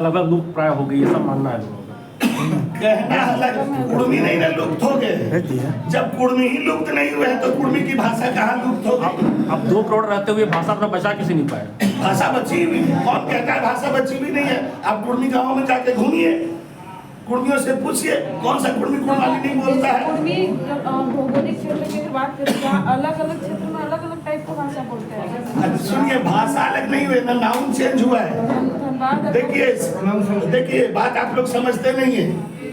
लगभग लुप्त प्राय हो गई है, सब मानना है लोगों का। कहना अलग, कुर्मी नहीं ना लुप्त हो गए। जब कुर्मी ही लुप्त नहीं हुए तो कुर्मी की भाषा कहाँ लुप्त हो गई? अब 2 करोड़ रहते हुए भाषा अपना बचा किसी नहीं पाया। भाषा बची भी, कौन कहता है भाषा बची भी नहीं है? आप कुर्मी गाँव में जाके घूमिए, कुर्मियों से पूछिए कौन सा कुर्मी कुर्माली नहीं बोलता है। कुर्मी भौगोलिक क्षेत्र की बात करें, अलग अलग क्षेत्र में अलग अलग टाइप का भाषा बोलते हैं। सुनिए, भाषा अलग नहीं हुई ना, नाउन चेंज हुआ है। देखिए बात आप लोग समझते नहीं है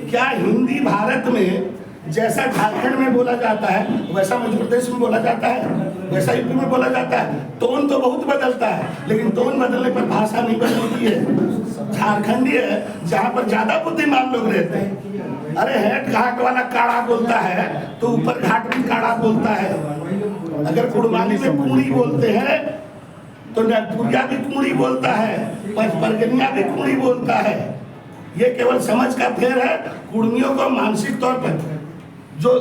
क्या? हिंदी भारत में जैसा झारखंड में बोला जाता है वैसा मध्य प्रदेश में बोला जाता है, वैसा यूपी में बोला जाता है। टोन तो बहुत बदलता है, लेकिन टोन बदलने पर भाषा नहीं बदलती है। झारखंडी है जहाँ पर ज्यादा बुद्धिमान लोग रहते हैं। अरे हेट घाट वाला काड़ा बोलता है तो ऊपर घाट भी काड़ा बोलता है। अगर कुड़माली में कुड़ी बोलते हैं तो नरपुरिया भी कुड़ी बोलता है, परगनिया भी कुड़ी बोलता है। ये केवल समझ का फेर है। कुड़मियों को मानसिक तौर पर जो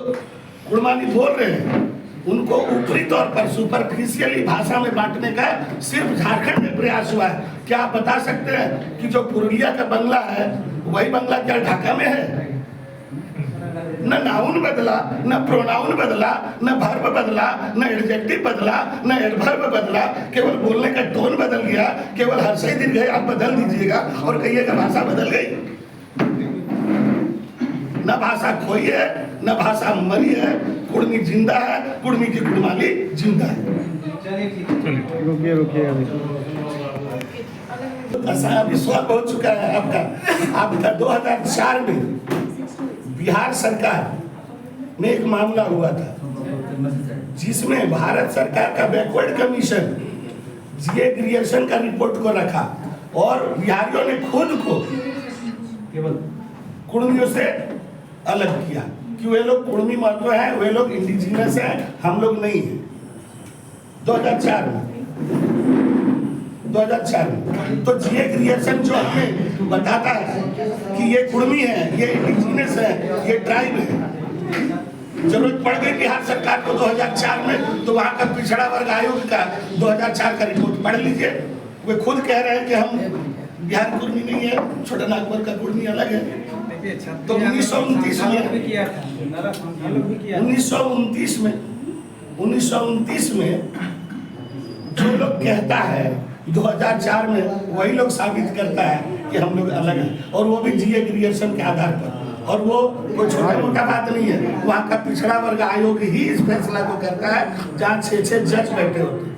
कुड़माली बोल रहे हैं उनको ऊपरी तौर पर सुपरफिशियली भाषा में बांटने का सिर्फ झारखंड में प्रयास हुआ है। क्या आप बता सकते हैं कि जो पुरुलिया का बंगला है वही बंगला क्या ढाका में है? न नाउन बदला, न प्रोनाउन बदला, न वर्ब बदला, न एडजेक्टिव बदला, न एडवर्ब बदला, केवल बोलने का टोन बदल गया। केवल हर्षई दीर्घई आप बदल दीजिएगा और कहिएगा भाषा बदल गई। न भाषा खोई है, न भाषा मरी है। कुर्मी जिंदा है, कुर्मी की कुड़माली जिंदा है। अभी सवाल हो चुका है आपका 2004 में बिहार सरकार में एक मामला हुआ था जिसमें भारत सरकार का बैकवर्ड कमीशन जीए ग्रियर्सन का रिपोर्ट को रखा और बिहारियों ने खुद को कुर्मियों से अलग किया कि वे लोग कुर्मी महत्व है, वे लोग इंडिजिनस है, हम लोग नहीं है। 2004 में तो जीए ग्रियर्सन जो हमें बताता है कि ये कुर्मी है, ये इंडिजिनस है, ये ट्राइब है। जरूरत पड़ गई बिहार सरकार को 2004 में तो वहाँ का पिछड़ा वर्ग आयोग का 2004 का रिपोर्ट पढ़ लीजिए। वे खुद कह रहे हैं कि हम बिहार कुर्मी नहीं है, छोटा नागपुर का कुर्मी अलग है। तो 1929 में जो लोग कहता है 2004 में वही लोग साबित करता है कि हम लोग अलग हैं, और वो भी जीए ग्रियर्सन के आधार पर। और वो कोई छोटा मोटा बात नहीं है, वहाँ का पिछड़ा वर्ग आयोग ही इस फैसला को करता है जहाँ 6 जज बैठे होते हैं।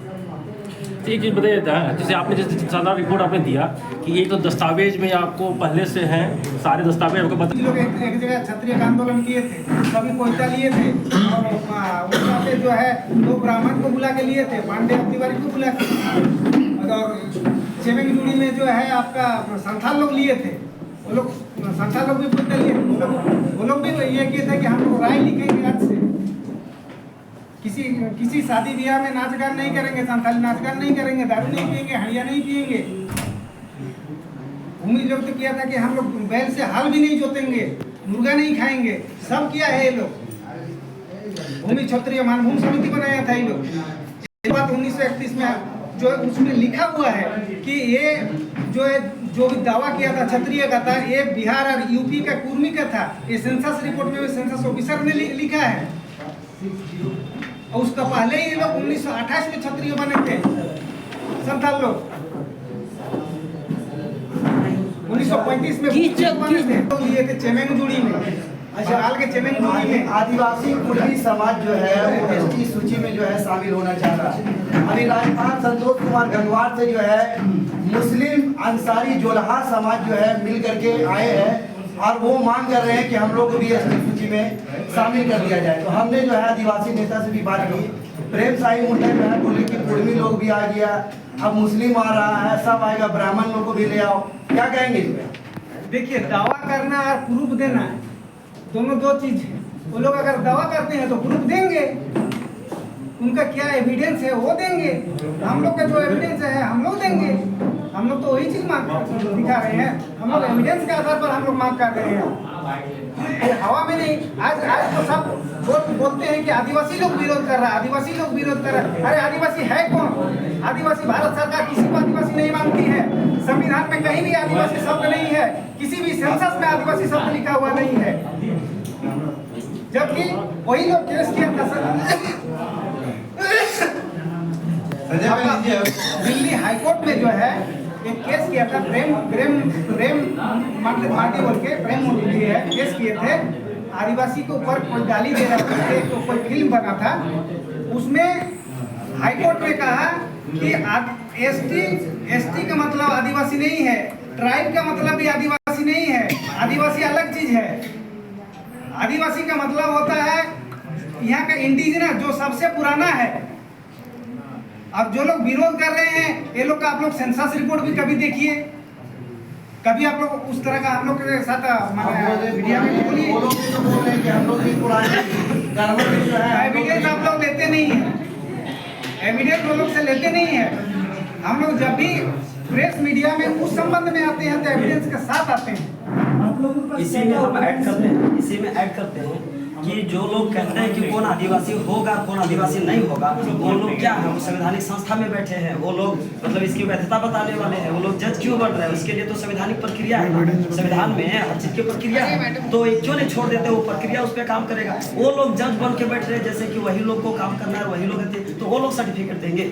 एक चीज़ बताइए, जैसे आपने जैसे सारा रिपोर्ट आपने दिया कि एक तो दस्तावेज में आपको पहले से हैं सारे दस्तावेज आपको बता। लोग एक जगह क्षत्रिय आंदोलन किए थे, कभी कोयता लिए थे और उसका पे जो है 2 ब्राह्मण को बुला के लिए थे, पांडे तिवारी को बुला के, और चेमेंगजुड़ी में जो है आपका संथाल लोग लिए थे। वो लोग संथाल लोग भी कोयता लिए, वो लोग भी ये किए थे कि हम लोग राय लिखेंगे आज से, किसी शादी ब्याह में नाच गान नहीं करेंगे, संथाली नाच गान नहीं करेंगे, दारू नहीं पिएंगे, हड़िया नहीं पिएंगे। उम्मीद लोग तो किया था कि हम लोग बैल से हल भी नहीं जोतेंगे, मुर्गा नहीं खाएंगे, सब किया है ये लोग। भूमि क्षत्रिय मानभूमि समिति बनाया था ये लोग। ये बात 1931 में जो उसमें लिखा हुआ है कि ये जो भी दावा किया था क्षत्रिय का था, ये बिहार और यूपी का कुर्मी का था। ये सेंसस रिपोर्ट में सेंसस ऑफिसर ने लिखा है। और उसका पहले ही लोग 1928 में क्षत्रिय बने थे संथाल लोग। 1935 में लिए थे चेमेंगजुड़ी में। अच्छा, के चेमेंगजुड़ी में आदिवासी कुर्मी समाज जो है वो एसटी सूची में जो है शामिल होना चाह रहा है। अभी राजस्थान संतोष कुमार गंगवार से जो है मुस्लिम अंसारी जोलहा समाज जो है मिल करके आए हैं और वो मांग कर रहे हैं कि हम लोग को भी एसटी सूची में शामिल कर दिया जाए। तो हमने जो है आदिवासी नेता से भी बात की, प्रेम साई मुंडा जो है बोले कि कुर्मी लोग भी आ गया, अब मुस्लिम आ रहा है, सब आएगा, ब्राह्मण लोग को भी ले आओ। क्या कहेंगे? देखिए, दावा करना और प्रूफ देना है, दोनों 2 चीज है। वो लोग अगर दावा करते हैं तो प्रूफ देंगे, उनका क्या एविडेंस है वो देंगे। हम लोग का जो एविडेंस है हम लोग देंगे। हम लोग तो वही चीज मांग दिखा रहे हैं, हम लोग एविडेंस के आधार पर हम लोग मांग कर रहे हैं। ये हवा में नहीं, आज तो सब बोलते हैं कि आदिवासी लोग विरोध कर रहा है, आदिवासी लोग विरोध कर रहा है। अरे आदिवासी है कौन? आदिवासी भारत सरकार किसी को आदिवासी नहीं मानती है, संविधान में कहीं भी आदिवासी शब्द नहीं है, किसी भी सेंसस में आदिवासी शब्द लिखा हुआ नहीं है। जबकि वही लोग केस किया था दिल्ली हाईकोर्ट में जो है एक केस किया था, प्रेम माटी बोल के प्रेम मूर्ति है, केस किए थे। आदिवासी के ऊपर कोई गाली दे रहा था, एक तो कोई फिल्म बना था, उसमें हाईकोर्ट ने कहा कि एसटी का मतलब आदिवासी नहीं है, ट्राइब का मतलब भी आदिवासी नहीं है, आदिवासी अलग चीज है। आदिवासी का मतलब होता है यहाँ का इंडिजिनस जो सबसे पुराना है। अब जो लोग विरोध कर रहे हैं ये लोग का आप लोग सेंसस रिपोर्ट भी कभी देखिए, कभी आप लोग उस तरह का हम लोग के साथ मीडिया में बोलिए। एविडेंस आप लोग लेते नहीं है, एविडेंस वो लोग से लेते नहीं है। हम लोग जब भी प्रेस मीडिया में उस संबंध में आते हैं तो एविडेंस के साथ आते हैं। इसी में हम ऐड करते हैं कि जो लोग कहते हैं कि कौन आदिवासी होगा कौन आदिवासी नहीं होगा, वो लोग क्या है, वो संवैधानिक संस्था में बैठे हैं, वो लोग मतलब इसकी वैधता बताने वाले हैं, वो लोग जज क्यों बन रहे हैं? उसके लिए तो संवैधानिक प्रक्रिया है, संविधान में हर चीज की प्रक्रिया है, तो क्यों नहीं छोड़ देते? वो प्रक्रिया उस पर काम करेगा। वो लोग जज बन के बैठ रहे हैं जैसे कि वही लोग को काम करना है, वही लोग तो वो लोग सर्टिफिकेट देंगे।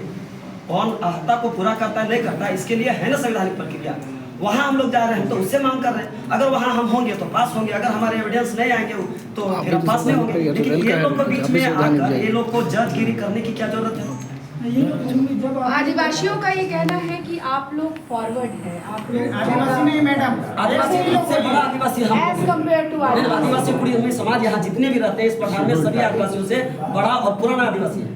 कौन अहर्ता को पूरा करता है नहीं करता, इसके लिए है ना संवैधानिक प्रक्रिया। वहाँ हम लोग जा रहे हैं तो उससे मांग कर रहे हैं, अगर वहाँ हम होंगे तो पास होंगे, अगर हमारे एविडेंस नहीं आएंगे तो फिर हम पास नहीं होंगे। लेकिन ये लोग को बीच में आकर ये लोग को जजगिरी करने की क्या जरूरत है? आदिवासियों का ये कहना है कि आप लोग फॉरवर्ड है, आप लोग आदिवासी नहीं मैडम, आदिवासी सबसे बड़ा आदिवासी हम एज कम्पेयर टू आदिवासी पूरी हमें समाज यहाँ जितने भी रहते हैं इस प्रकार में सभी आदिवासियों से बड़ा और पुराना आदिवासी है।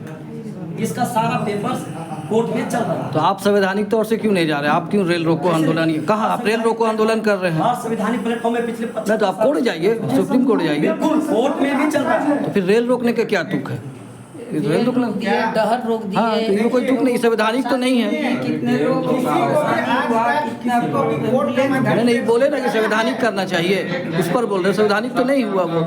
इसका सारा पेपर्स कोर्ट में चल रहा है। तो आप संवैधानिक तौर से क्यों नहीं जा रहे? आप क्यों रेल रोको आंदोलन, कहाँ आप रेल रोको आंदोलन कर रहे हैं? हाँ, संवैधानिक प्लेटफॉर्म में पिछले नहीं तो आप कोर्ट जाइए, सुप्रीम कोर्ट जाइए। बिल्कुल, कोर्ट में भी चल रहा है। तो फिर रेल रोकने का क्या तुक है? रेल रोकना डहर रोक दिए। हाँ, तो ये कोई तुक नहीं, संवैधानिक तो नहीं है। कितने लोग नहीं बोले ना कि संवैधानिक करना चाहिए, उस पर बोल रहे संवैधानिक तो नहीं हुआ। वो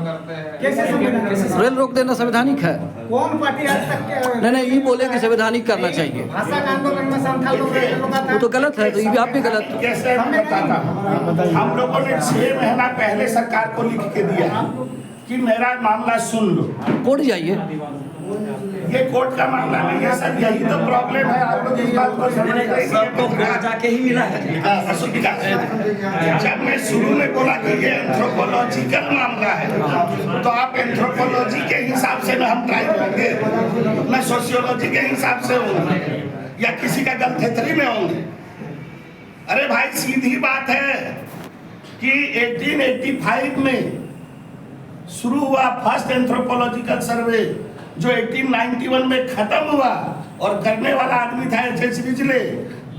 रेल रोक देना संवैधानिक है? कौन पार्टी आज तक नहीं ये बोले कि संवैधानिक करना चाहिए, भाषा का आंदोलन में संथाल लोग वो तो गलत है। तो ये भी आप भी गलत। कैसे मैं बताता हूँ, हम लोगों ने 6 महीना पहले सरकार को लिख के दिया कि मेरा मामला सुन लो। कोर्ट जाइए। ये कोर्ट का मामला नहीं है सर, यही तो प्रॉब्लम है। आप लोग इस बात को समझ रहे सबको कोर्ट जाके ही मिला है। जब मैं शुरू में बोला कि ये एंथ्रोपोलॉजिकल मामला है, तो आप एंथ्रोपोलॉजी के हिसाब से ना हम ट्राई होंगे, न सोशियोलॉजी के हिसाब से होंगे, या किसी का गलथेतरी में होंगे। अरे भाई सीधी बात है कि 1885 में शुरू हुआ फर्स्ट एंथ्रोपोलॉजिकल सर्वे, जो 1891 में खत्म हुआ, और करने वाला आदमी था एच.एच. रिजले,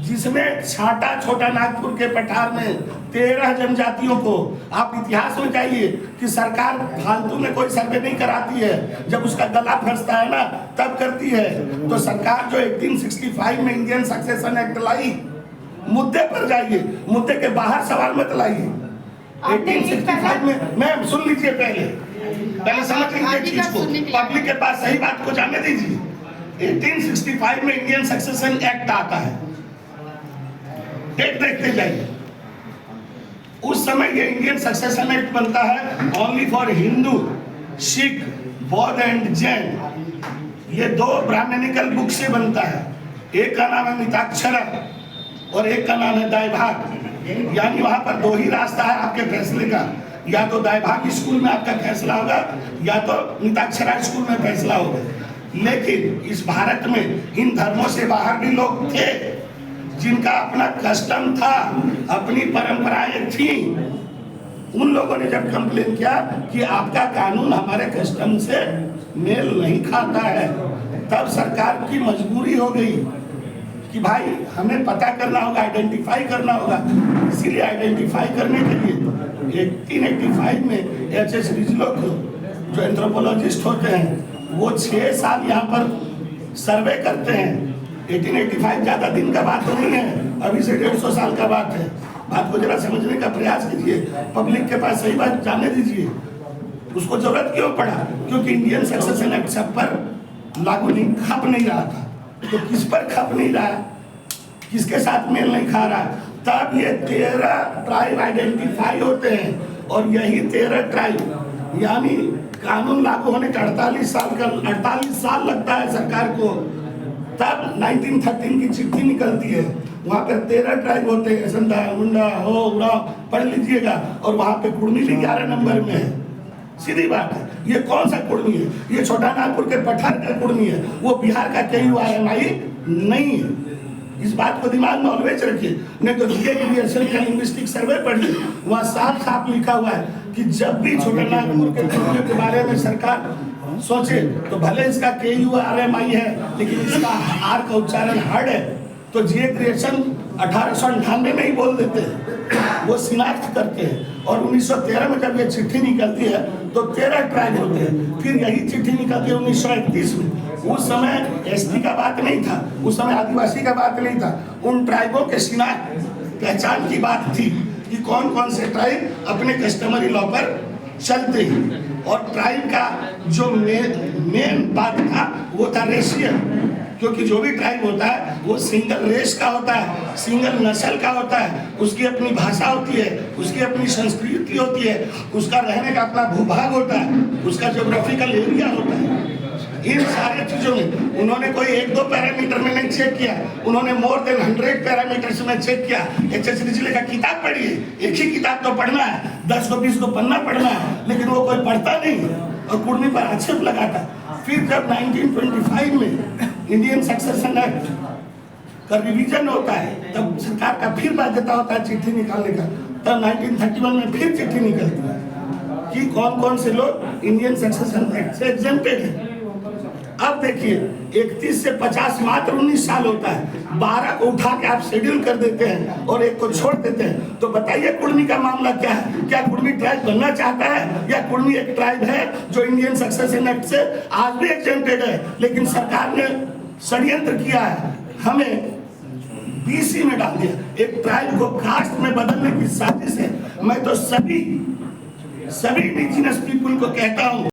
जिसमें छाटा छोटा नागपुर के पठार में 13 जनजातियों को, आप इतिहास में जाइए कि सरकार फालतू में कोई सर्वे नहीं कराती है, जब उसका गला फंसता है ना तब करती है। तो सरकार जो 1865 में इंडियन सक्सेशन एक्ट लाई, मुद्दे पर जाइए, मुद्दे के बाहर सवाल मत लाइए। 1865 में, मैम सुन लीजिए, पहले समझ लीजिए चीज को, पब्लिक के पास सही बात को जाने दीजिए। 1865 में इंडियन सक्सेशन एक्ट आता है, डेट देखते जाइए। उस समय ये इंडियन सक्सेशन एक्ट बनता है ओनली फॉर हिंदू, सिख, बौद्ध एंड जैन। ये 2 ब्राह्मणिकल बुक से बनता है, एक का नाम है मिताक्षरा और एक का नाम है दायभाग। यानी वहां पर 2 ही रास्ता है आपके फैसले का, या तो दायभाग स्कूल में आपका फैसला होगा या तो मिताक्षरा स्कूल में फैसला होगा। लेकिन इस भारत में इन धर्मों से बाहर भी लोग थे जिनका अपना कस्टम था, अपनी परंपराएं थी। उन लोगों ने जब कंप्लेन किया कि आपका कानून हमारे कस्टम से मेल नहीं खाता है, तब सरकार की मजबूरी हो गई कि भाई हमें पता करना होगा, आइडेंटिफाई करना होगा। इसीलिए आइडेंटिफाई करने के लिए 1885 में एच.एच. रिजलो जो एंथ्रोपोलॉजिस्ट होते हैं, वो 6 साल यहाँ पर सर्वे करते हैं। 1885 ज्यादा दिन का बात नहीं है, अभी से 150 साल का बात है। बात को जरा समझने का प्रयास कीजिए, पब्लिक के पास सही बात जाने दीजिए। उसको जरूरत क्यों पड़ा? क्योंकि इंडियन सक्सेशन एक्ट सब पर लागू नहीं, खप नहीं रहा था। तो किस पर खप नहीं रहा, किसके साथ मेल नहीं खा रहा, तब ये 13 ट्राइब आइडेंटिफाई होते हैं। और यही 13 ट्राइब, यानी कानून लागू होने का 48 साल लगता है सरकार को, तब 1913 की चिट्ठी निकलती है। वहाँ पे 13 ट्राइब होते हैं, संधा, मुंडा, हो, उराव, पढ़ लीजिएगा। और वहाँ पे कुर्मी भी 11 नंबर में है। सीधी बात है। ये कौन सा कुर्मी है? ये छोटा नागपुर के पठार का कुर्मी है, वो बिहार का KURMI नहीं है। इस बात को दिमाग में ऑलवेज रखिए, नहीं तो का लिंग्विस्टिक सर्वे पढ़िए, वहाँ साफ साफ लिखा हुआ है कि जब भी छोटा नागपुर के कुर्मियों के बारे में सरकार सोचे तो भले इसका KURMI है, लेकिन इसका आर का उच्चारण हर्ड है, तो जीए क्रिएशन 1898 में ही बोल देते हैं, वो शिनाख्त करते हैं। और 1913 में जब ये चिट्ठी निकलती है तो 13 ट्राइब होते हैं। फिर यही चिट्ठी निकलती है 1931 में। उस समय ST का बात नहीं था, उस समय आदिवासी का बात नहीं था, उन ट्राइबों के शिनाख्त पहचान की बात थी कि कौन कौन से ट्राइब अपने कस्टमरी लॉ पर चलते हैं। और ट्राइब का जो मेन बात था वो था रेशियल, क्योंकि जो भी ट्राइब होता है वो सिंगल रेस का होता है, सिंगल नस्ल का होता है, उसकी अपनी भाषा होती है, उसकी अपनी संस्कृति होती है, उसका रहने का अपना भूभाग होता है, उसका ज्योग्राफिकल एरिया होता है। इन सारे चीजों में उन्होंने कोई 1-2 पैरामीटर में नहीं चेक किया, उन्होंने मोर देन 100 पैरामीटर्स में चेक किया। HS रिजले का किताब पढ़िए, एक ही किताब तो पढ़ना है, 10 को 20 को पन्ना पढ़ना है, लेकिन वो कोई पढ़ता नहीं और कुर्मी पर आक्षेप लगाता। फिर जब 1925 में इंडियन सक्सेशन एक्ट का रिवीजन होता है, तब सरकार का फिर बाध्यता होता है चिट्ठी निकालने का। तब 1931 में फिर चिट्ठी निकलती है कि कौन कौन से लोग इंडियन सक्सेशन एक्ट से एग्जेम्प्टेड हैं। अब देखिए 31 से 50 मात्र 19 साल होता है, 12 को उठा के आप शेड्यूल कर देते हैं और एक को छोड़ देते हैं। तो बताइए कुर्मी का मामला क्या है? क्या कुर्मी ट्राइब बनना चाहता है, या कुर्मी एक ट्राइब है जो इंडियन सक्सेशन एक्ट से आज भी एग्जेम्प्टेड है, लेकिन सरकार ने षड्यंत्र किया है, हमें BC में डाल दिया, एक ट्राइब को कास्ट में बदलने की साजिश है। मैं तो सभी इंडिजिनस पीपुल को कहता हूँ